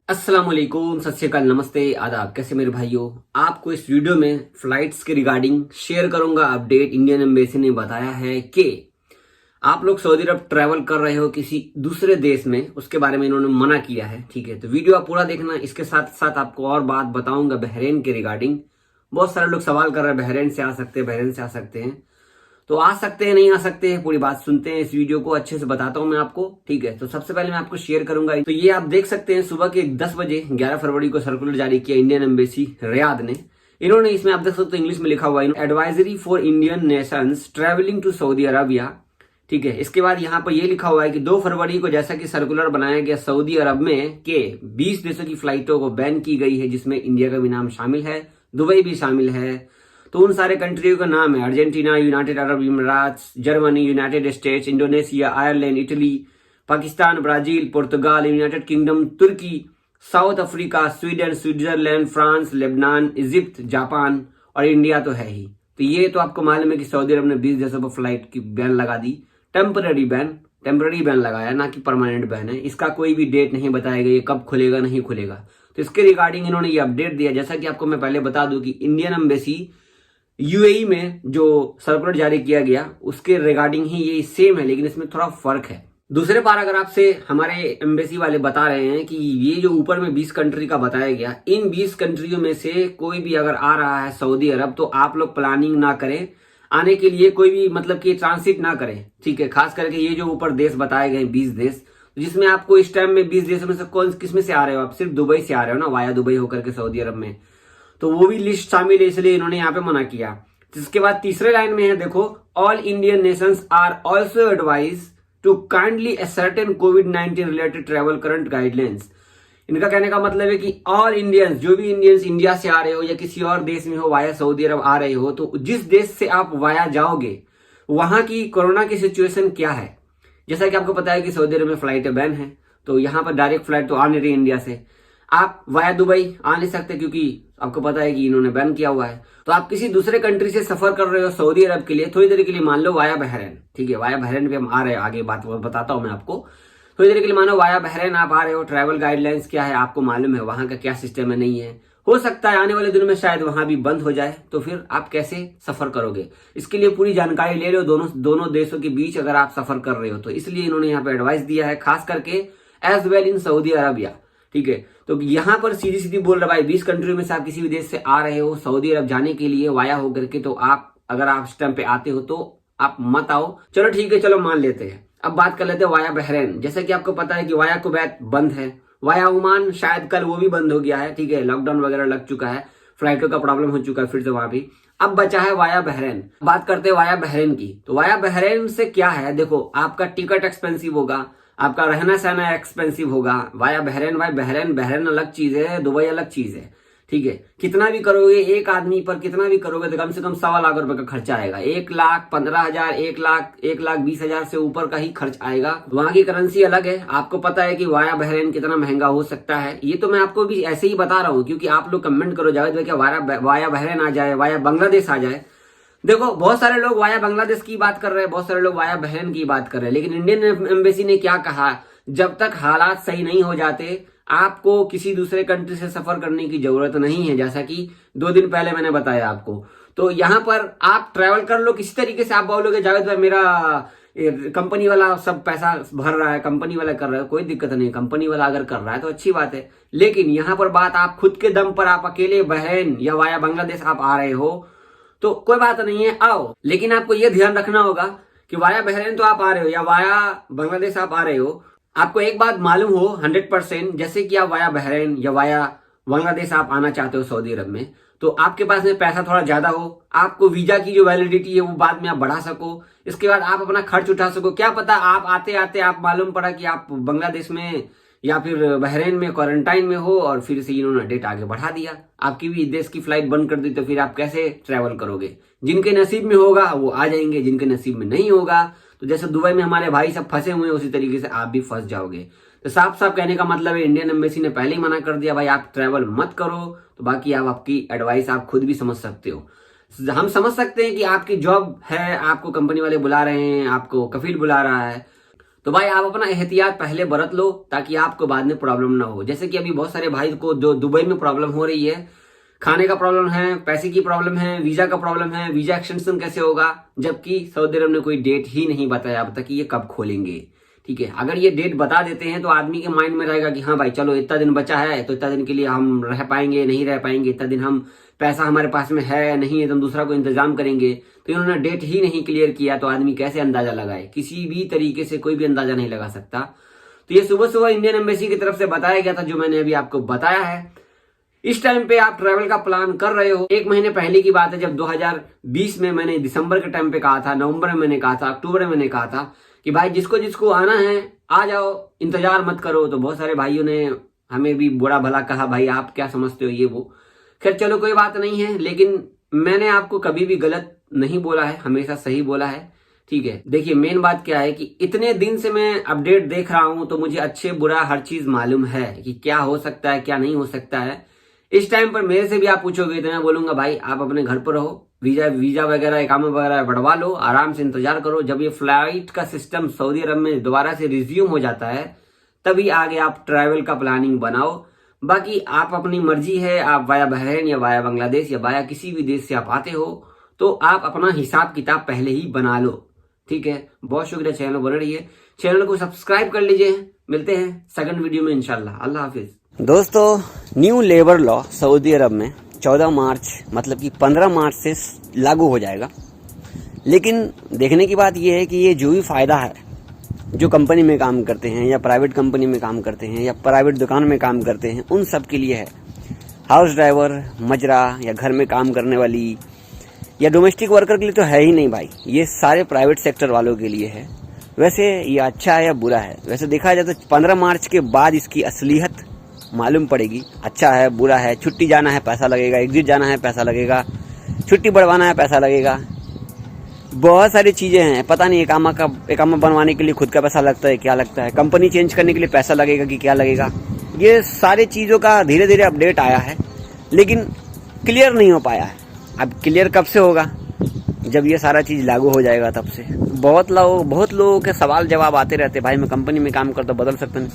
अस्सलाम वालेकुम, सत श्री अकाल, नमस्ते, आदाब। कैसे मेरे भाइयों, आपको इस वीडियो में फ्लाइट्स के रिगार्डिंग शेयर करूंगा अपडेट। इंडियन एम्बेसी ने बताया है कि आप लोग सऊदी अरब ट्रैवल कर रहे हो किसी दूसरे देश में, उसके बारे में इन्होंने मना किया है। ठीक है, तो वीडियो आप पूरा देखना। इसके साथ साथ आपको और बात बताऊंगा बहरीन के रिगार्डिंग। बहुत सारे लोग सवाल कर रहे हैं बहरीन से आ सकते हैं, बहरीन से आ सकते हैं, तो आ सकते हैं नहीं आ सकते हैं, पूरी बात सुनते हैं। इस वीडियो को अच्छे से बताता हूं मैं आपको। ठीक है, तो सबसे पहले मैं आपको शेयर करूंगा। तो ये आप देख सकते हैं सुबह के 10 बजे 11 फरवरी को सर्कुलर जारी किया इंडियन एम्बेसी रियाद ने। इन्होंने इसमें आप देख सकते हैं इंग्लिश में लिखा हुआ है, advisory for Indian nations travelling to Saudi Arabia. ठीक है, इसके बाद यहाँ पर यह लिखा हुआ है कि 2 फरवरी को जैसा कि सर्कुलर बनाया गया सऊदी अरब में के 20 देशों की फ्लाइटों को बैन की गई है, जिसमें इंडिया का भी नाम शामिल है, दुबई भी शामिल है। तो उन सारे कंट्रियों का नाम है Argentina, United Arab Emirates, Germany, United States, Indonesia, Ireland, Italy, Pakistan, Brazil, पुर्तगाल, यूनाइटेड किंगडम, तुर्की, South Africa, Sweden, Switzerland, France, Lebanon, Egypt, Japan और इंडिया तो है ही। तो ये तो आपको मालूम है कि सऊदी अरब ने 20 देशों पर फ्लाइट की बैन लगा दी। टेम्पररी बैन लगाया, ना कि परमानेंट बैन है। इसका कोई भी डेट नहीं बताया गया, ये कब खुलेगा नहीं खुलेगा। तो इसके रिगार्डिंग इन्होंने ये अपडेट दिया। जैसा कि आपको मैं पहले बता दूं कि इंडियन एम्बेसी यूएई में जो सर्कुलर जारी किया गया उसके रिगार्डिंग ही ये सेम है, लेकिन इसमें थोड़ा फर्क है। दूसरे पार अगर आपसे हमारे एम्बेसी वाले बता रहे हैं कि ये जो ऊपर में 20 कंट्री का बताया गया, इन 20 कंट्रियों में से कोई भी अगर आ रहा है सऊदी अरब, तो आप लोग प्लानिंग ना करें आने के लिए, कोई भी मतलब कि ट्रांसिट ना करें। ठीक है, खास करके ये जो ऊपर देश बताए गए 20 देश, जिसमें आपको इस टाइम में 20 देशों में से कौन किस में से आ रहे हो, आप सिर्फ दुबई से आ रहे हो ना, वाया दुबई होकर के सऊदी अरब में, तो वो भी लिस्ट शामिल है, इसलिए इन्होंने यहाँ पे मना किया। जिसके बाद तीसरे लाइन में है, देखो, all Indian nations are also advise to kindly ascertain कोविड-19 रिलेटेड ट्रेवल करंट गाइडलाइंस। इनका कहने का मतलब है कि ऑल इंडियंस, जो भी इंडियंस इंडिया से आ रहे हो या किसी और देश में हो, वाया सऊदी अरब आ रहे हो, तो जिस देश से आप वाया जाओगे वहां की कोरोना की सिचुएशन क्या है। जैसा कि आपको पता है कि सऊदी अरब में फ्लाइट बैन है, तो यहाँ पर डायरेक्ट फ्लाइट तो आ नहीं रही इंडिया से। आप वाया दुबई आ नहीं सकते क्योंकि आपको पता है कि इन्होंने बैन किया हुआ है। तो आप किसी दूसरे कंट्री से सफर कर रहे हो सऊदी अरब के लिए, थोड़ी देर के लिए मान लो वाया बहरीन। ठीक है, वाया बहरीन पे हम आ रहे हैं, आगे बात बताता हूं मैं आपको। थोड़ी देर के लिए मानो वाया बहरीन आप आ रहे हो, ट्रैवल गाइडलाइंस क्या है आपको मालूम है, वहां का क्या सिस्टम है नहीं है। हो सकता है आने वाले दिनों में शायद वहां भी बंद हो जाए, तो फिर आप कैसे सफर करोगे, इसके लिए पूरी जानकारी ले लो। दोनों देशों के बीच अगर आप सफर कर रहे हो, तो इसलिए इन्होंने यहाँ पे एडवाइस दिया है, खास करके as well in Saudi Arabia. ठीक है, तो यहां पर सीधी सीधी बोल रहा भाई, 20 कंट्रियों में से आप किसी भी देश से आ रहे हो सऊदी अरब जाने के लिए वाया होकर के, तो आप अगर आप इस टाइम पे आते हो तो आप मत आओ। चलो ठीक है, चलो मान लेते हैं। अब बात कर लेते हैं वाया बहरीन। जैसे कि आपको पता है कि वाया कुवैत बंद है, वाया ओमान शायद कल वो भी बंद हो गया है। ठीक है, लॉकडाउन वगैरह लग चुका है, फ्लाइटों का प्रॉब्लम हो चुका है फिर से वहां भी। अब बचा है वाया बहरीन। बात करते हैं वाया बहरीन की। तो वाया बहरीन से क्या है, देखो, आपका टिकट एक्सपेंसिव होगा, आपका रहना सहना एक्सपेंसिव होगा। वाया बहरीन, भाई बहरीन अलग चीज है, दुबई अलग चीज है। ठीक है, कितना भी करोगे एक आदमी पर, कितना भी करोगे तो कम से कम 1.25 लाख रुपए का खर्चा आएगा। 1,15,000, 1,20,000 से ऊपर का ही खर्च आएगा। वहां की करेंसी अलग है। आपको पता है कि वाया बहरीन कितना महंगा हो सकता है, ये तो मैं आपको भी ऐसे ही बता रहा हूँ क्योंकि आप लोग कमेंट करो जावेद भाई क्या वाया बहरीन आ जाए, वाया बांग्लादेश आ जाए। देखो, बहुत सारे लोग वाया बांग्लादेश की बात कर रहे हैं, बहुत सारे लोग वाया बहरीन की बात कर रहे हैं, लेकिन इंडियन एम्बेसी ने क्या कहा, जब तक हालात सही नहीं हो जाते आपको किसी दूसरे कंट्री से सफर करने की जरूरत नहीं है, जैसा कि 2 दिन पहले मैंने बताया आपको। तो यहाँ पर आप ट्रैवल कर लो किसी तरीके से। आप बोलोगे जावेद भाई मेरा कंपनी वाला सब पैसा भर रहा है, कंपनी वाला कर रहा है, कोई दिक्कत नहीं, कंपनी वाला अगर कर रहा है तो अच्छी बात है। लेकिन यहाँ पर बात, आप खुद के दम पर आप अकेले बहरीन या वाया बांग्लादेश आप आ रहे हो तो कोई बात नहीं है, आओ। लेकिन आपको यह ध्यान रखना होगा कि वाया बहरीन तो आप आ रहे हो या वाया बांग्लादेश आप आ रहे हो, आपको एक बात मालूम हो 100%, जैसे कि आप वाया बहरीन या वाया बांग्लादेश आप आना चाहते हो सऊदी अरब में, तो आपके पास में पैसा थोड़ा ज्यादा हो, आपको वीजा की जो वैलिडिटी है वो बाद में आप बढ़ा सको, इसके बाद आप अपना खर्च उठा सको। क्या पता आप आते आते आप मालूम पड़ा कि आप बांग्लादेश में या फिर बहरीन में क्वारंटाइन में हो और फिर से इन्होंने डेट आगे बढ़ा दिया, आपकी भी देश की फ्लाइट बंद कर दी, तो फिर आप कैसे ट्रैवल करोगे। जिनके नसीब में होगा वो आ जाएंगे, जिनके नसीब में नहीं होगा तो जैसे दुबई में हमारे भाई सब फंसे हुए हैं उसी तरीके से आप भी फंस जाओगे। तो साफ साफ कहने का मतलब है, इंडियन एम्बेसी ने पहले ही मना कर दिया भाई आप ट्रैवल मत करो। तो बाकी आप आपकी एडवाइस आप खुद भी समझ सकते हो। हम समझ सकते हैं कि आपकी जॉब है, आपको कंपनी वाले बुला रहे हैं, आपको कफील बुला रहा है, तो भाई आप अपना एहतियात पहले बरत लो ताकि आपको बाद में प्रॉब्लम ना हो। जैसे कि अभी बहुत सारे भाई को जो दुबई में प्रॉब्लम हो रही है, खाने का प्रॉब्लम है, पैसे की प्रॉब्लम है, वीजा का प्रॉब्लम है, वीजा एक्सटेंशन कैसे होगा, जबकि सऊदी अरब ने कोई डेट ही नहीं बताया अब तक कि ये कब खोलेंगे। ठीक है, अगर ये डेट बता देते हैं तो आदमी के माइंड में रहेगा कि हाँ भाई चलो इतना दिन बचा है तो इतना दिन के लिए हम रह पाएंगे नहीं रह पाएंगे, इतना दिन हम पैसा हमारे पास में है नहीं है तो हम दूसरा को इंतजाम करेंगे। तो इन्होंने डेट ही नहीं क्लियर किया तो आदमी कैसे अंदाजा लगाए, किसी भी तरीके से कोई भी अंदाजा नहीं लगा सकता। तो ये सुबह सुबह इंडियन एम्बेसी की तरफ से बताया गया था जो मैंने अभी आपको बताया है। इस टाइम पे आप ट्रैवल का प्लान कर रहे हो, 1 महीने पहले की बात है जब 2020 में मैंने दिसंबर के टाइम पे कहा था, नवंबर में मैंने कहा था, अक्टूबर में मैंने कहा था कि भाई जिसको जिसको आना है आ जाओ, इंतजार मत करो। तो बहुत सारे भाइयों ने हमें भी बुरा भला कहा, भाई आप क्या समझते हो ये वो। खैर चलो कोई बात नहीं है, लेकिन मैंने आपको कभी भी गलत नहीं बोला है, हमेशा सही बोला है। ठीक है, देखिए मेन बात क्या है कि इतने दिन से मैं अपडेट देख रहा हूं तो मुझे अच्छे बुरा हर चीज मालूम है कि क्या हो सकता है क्या नहीं हो सकता है। इस टाइम पर मेरे से भी आप पूछोगे तो मैं बोलूंगा भाई आप अपने घर पर रहो, वीजा वगैरह इकामा वगैरह बढ़वा लो, आराम से इंतजार करो। जब ये फ्लाइट का सिस्टम सऊदी अरब में दोबारा से रिज्यूम हो जाता है तभी आगे आप ट्रैवल का प्लानिंग बनाओ। बाकी आप अपनी मर्जी है, आप वाया बहरीन या वाया बांग्लादेश या वाया किसी भी देश से आप आते हो तो आप अपना हिसाब किताब पहले ही बना लो। ठीक है, बहुत शुक्रिया, चैनल बने रहिए, चैनल को सब्सक्राइब कर लीजिए। मिलते हैं सेकंड वीडियो में इंशाल्लाह। अल्लाह हाफिज। दोस्तों, न्यू लेबर लॉ सऊदी अरब में 14 मार्च मतलब कि 15 मार्च से लागू हो जाएगा। लेकिन देखने की बात यह है कि ये जो भी फायदा है जो कंपनी में काम करते हैं या प्राइवेट कंपनी में काम करते हैं या प्राइवेट दुकान में काम करते हैं उन सब के लिए है। हाउस ड्राइवर, मजरा या घर में काम करने वाली या डोमेस्टिक वर्कर के लिए तो है ही नहीं भाई, ये सारे प्राइवेट सेक्टर वालों के लिए है। वैसे ये अच्छा है या बुरा है, वैसे देखा जाए तो 15 मार्च के बाद इसकी असलियत मालूम पड़ेगी। अच्छा है बुरा है, छुट्टी जाना है पैसा लगेगा, एग्जिट जाना है पैसा लगेगा, छुट्टी बढ़वाना है पैसा लगेगा, बहुत सारी चीजें हैं। पता नहीं इकामा बनवाने के लिए खुद का पैसा लगता है क्या लगता है, कंपनी चेंज करने के लिए पैसा लगेगा कि क्या लगेगा। ये सारी चीजों का धीरे धीरे अपडेट आया है लेकिन क्लियर नहीं हो पाया है। अब क्लियर कब से होगा, जब ये सारा चीज लागू हो जाएगा तब से। बहुत लोगों के सवाल जवाब आते रहते, भाई मैं कंपनी में काम करता बदल सकता नहीं।